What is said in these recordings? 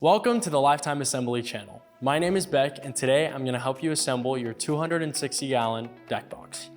Welcome to the Lifetime Assembly channel. My name is Beck, and today I'm going to help you assemble your 260-gallon deck box.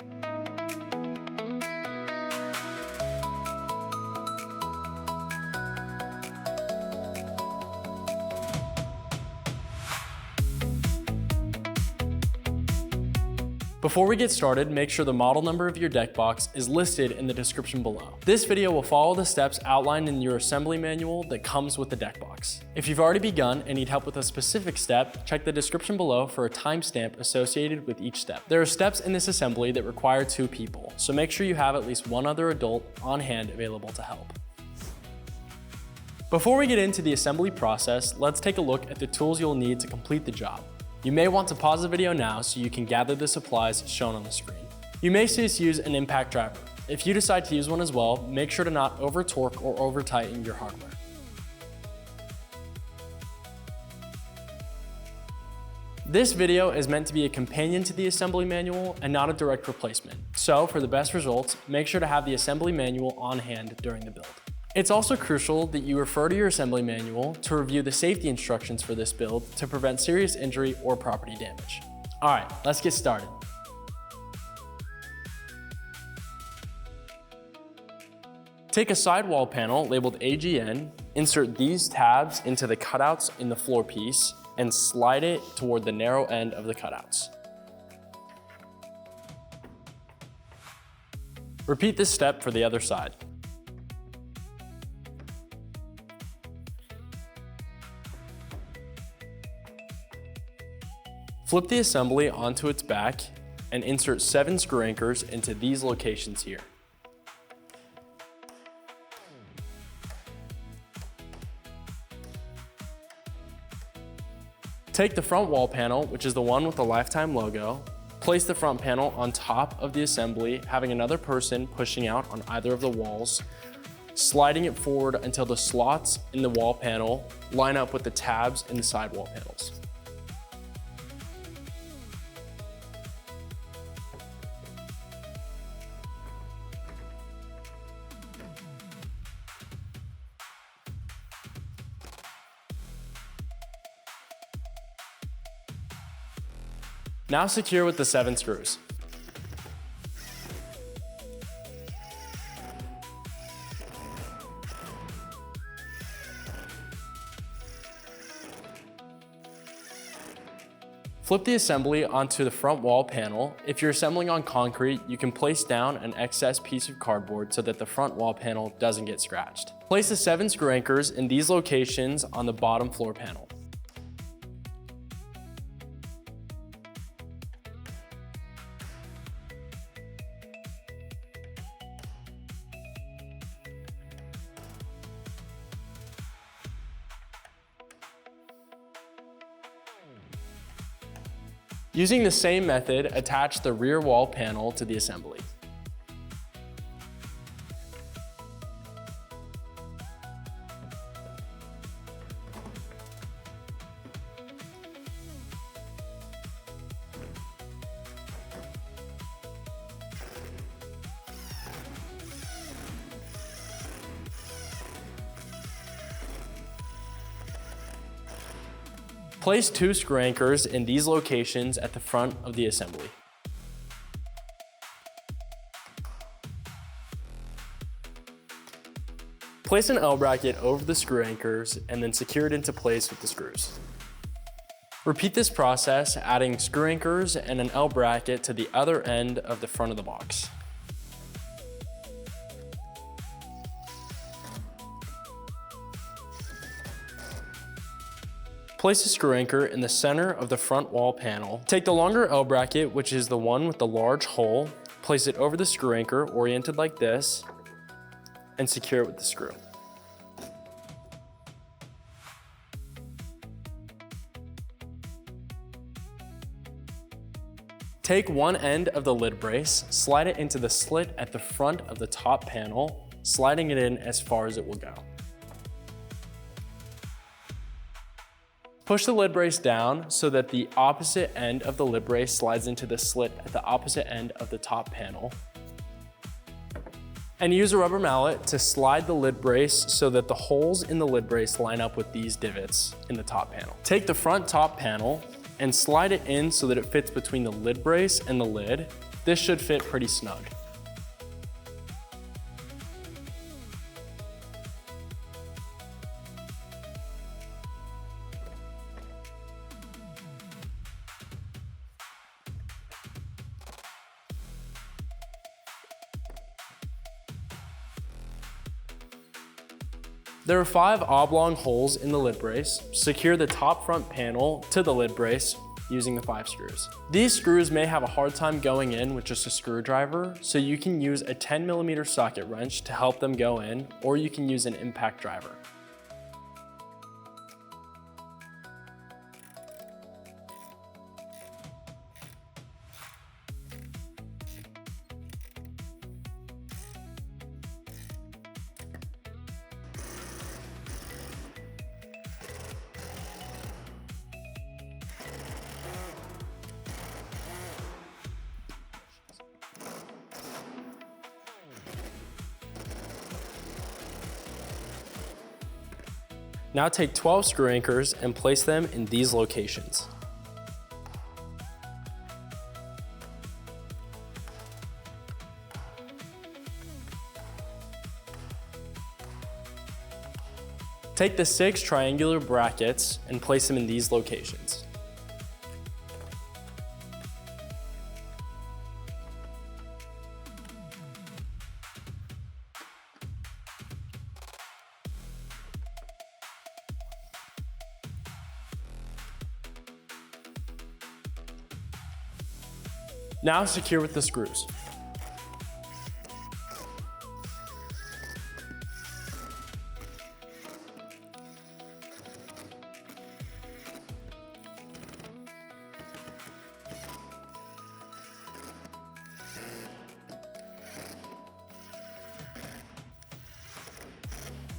Before we get started, make sure the model number of your deck box is listed in the description below. This video will follow the steps outlined in your assembly manual that comes with the deck box. If you've already begun and need help with a specific step, check the description below for a timestamp associated with each step. There are steps in this assembly that require 2 people, so make sure you have at least one other adult on hand available to help. Before we get into the assembly process, let's take a look at the tools you'll need to complete the job. You may want to pause the video now so you can gather the supplies shown on the screen. You may see us use an impact driver. If you decide to use one as well, make sure to not over torque or over tighten your hardware. This video is meant to be a companion to the assembly manual and not a direct replacement. So for the best results, make sure to have the assembly manual on hand during the build. It's also crucial that you refer to your assembly manual to review the safety instructions for this build to prevent serious injury or property damage. All right, let's get started. Take a sidewall panel labeled AGN, insert these tabs into the cutouts in the floor piece, and slide it toward the narrow end of the cutouts. Repeat this step for the other side. Flip the assembly onto its back and insert 7 screw anchors into these locations here. Take the front wall panel, which is the one with the Lifetime logo, place the front panel on top of the assembly, having another person pushing out on either of the walls, sliding it forward until the slots in the wall panel line up with the tabs in the side wall panels. Now secure with the 7 screws. Flip the assembly onto the front wall panel. If you're assembling on concrete, you can place down an excess piece of cardboard so that the front wall panel doesn't get scratched. Place the 7 screw anchors in these locations on the bottom floor panel. Using the same method, attach the rear wall panel to the assembly. Place 2 screw anchors in these locations at the front of the assembly. Place an L bracket over the screw anchors and then secure it into place with the screws. Repeat this process, adding screw anchors and an L bracket to the other end of the front of the box. Place a screw anchor in the center of the front wall panel. Take the longer L bracket, which is the one with the large hole, place it over the screw anchor oriented like this, and secure it with the screw. Take one end of the lid brace, slide it into the slit at the front of the top panel, sliding it in as far as it will go. Push the lid brace down so that the opposite end of the lid brace slides into the slit at the opposite end of the top panel. And use a rubber mallet to slide the lid brace so that the holes in the lid brace line up with these divots in the top panel. Take the front top panel and slide it in so that it fits between the lid brace and the lid. This should fit pretty snug. There are 5 oblong holes in the lid brace. Secure the top front panel to the lid brace using the 5 screws. These screws may have a hard time going in with just a screwdriver, so you can use a 10mm socket wrench to help them go in, or you can use an impact driver. Now take 12 screw anchors and place them in these locations. Take the 6 triangular brackets and place them in these locations. Now secure with the screws.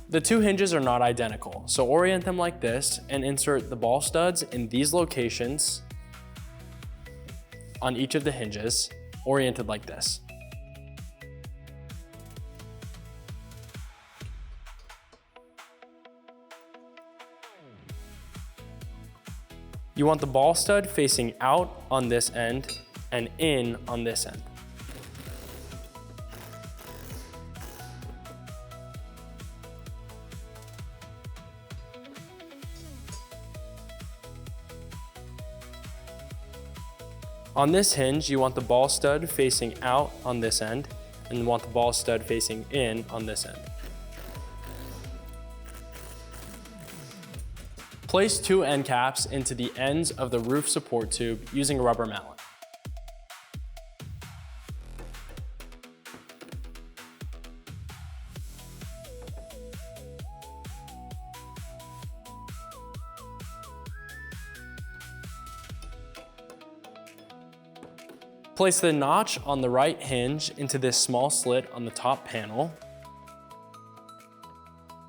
The 2 hinges are not identical, so orient them like this and insert the ball studs in these locations on each of the hinges, oriented like this. You want the ball stud facing out on this end and in on this end. On this hinge, you want the ball stud facing out on this end, and you want the ball stud facing in on this end. Place 2 end caps into the ends of the roof support tube using a rubber mallet. Place the notch on the right hinge into this small slit on the top panel.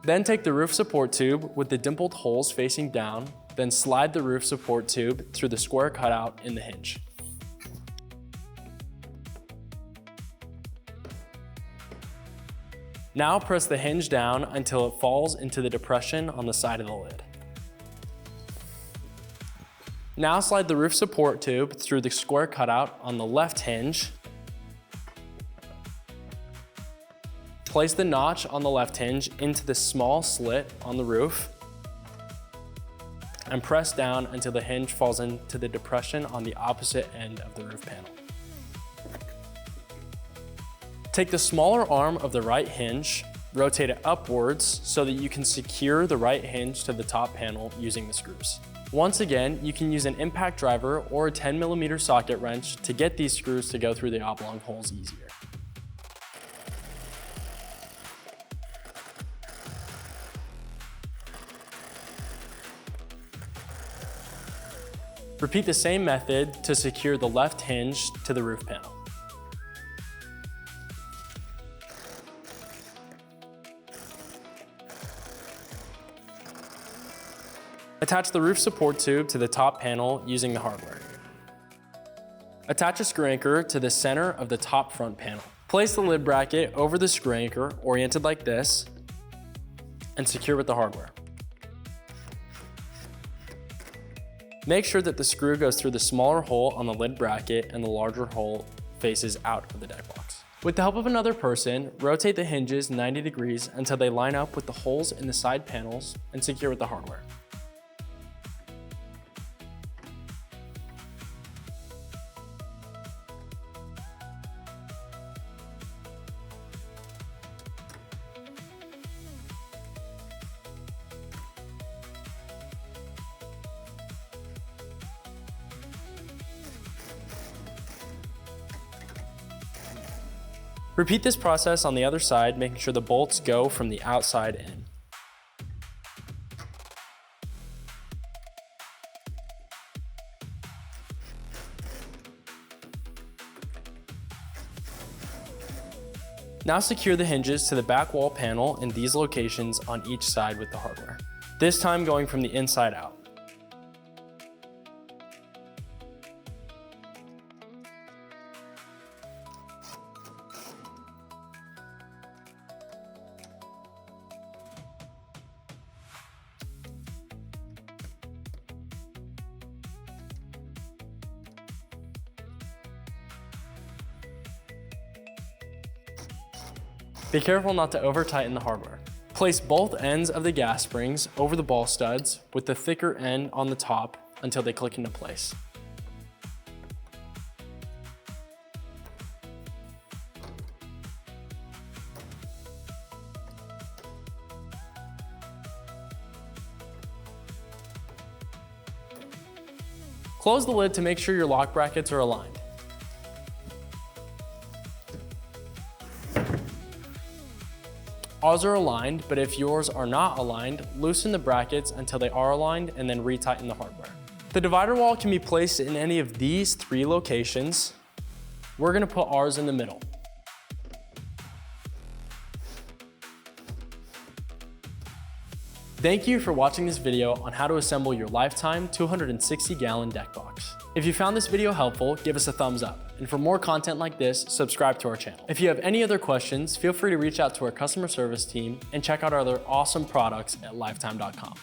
Then take the roof support tube with the dimpled holes facing down, then slide the roof support tube through the square cutout in the hinge. Now press the hinge down until it falls into the depression on the side of the lid. Now slide the roof support tube through the square cutout on the left hinge. Place the notch on the left hinge into the small slit on the roof and press down until the hinge falls into the depression on the opposite end of the roof panel. Take the smaller arm of the right hinge, rotate it upwards so that you can secure the right hinge to the top panel using the screws. Once again, you can use an impact driver or a 10mm socket wrench to get these screws to go through the oblong holes easier. Repeat the same method to secure the left hinge to the roof panel. Attach the roof support tube to the top panel using the hardware. Attach a screw anchor to the center of the top front panel. Place the lid bracket over the screw anchor, oriented like this, and secure with the hardware. Make sure that the screw goes through the smaller hole on the lid bracket and the larger hole faces out of the deck box. With the help of another person, rotate the hinges 90 degrees until they line up with the holes in the side panels and secure with the hardware. Repeat this process on the other side, making sure the bolts go from the outside in. Now secure the hinges to the back wall panel in these locations on each side with the hardware, this time going from the inside out. Be careful not to over-tighten the hardware. Place both ends of the gas springs over the ball studs with the thicker end on the top until they click into place. Close the lid to make sure your lock brackets are aligned. Ours are aligned, but if yours are not aligned, loosen the brackets until they are aligned and then retighten the hardware. The divider wall can be placed in any of these 3 locations. We're gonna put ours in the middle. Thank you for watching this video on how to assemble your lifetime 260-gallon deck box. If you found this video helpful, give us a thumbs up. And for more content like this, subscribe to our channel. If you have any other questions, feel free to reach out to our customer service team and check out our other awesome products at lifetime.com.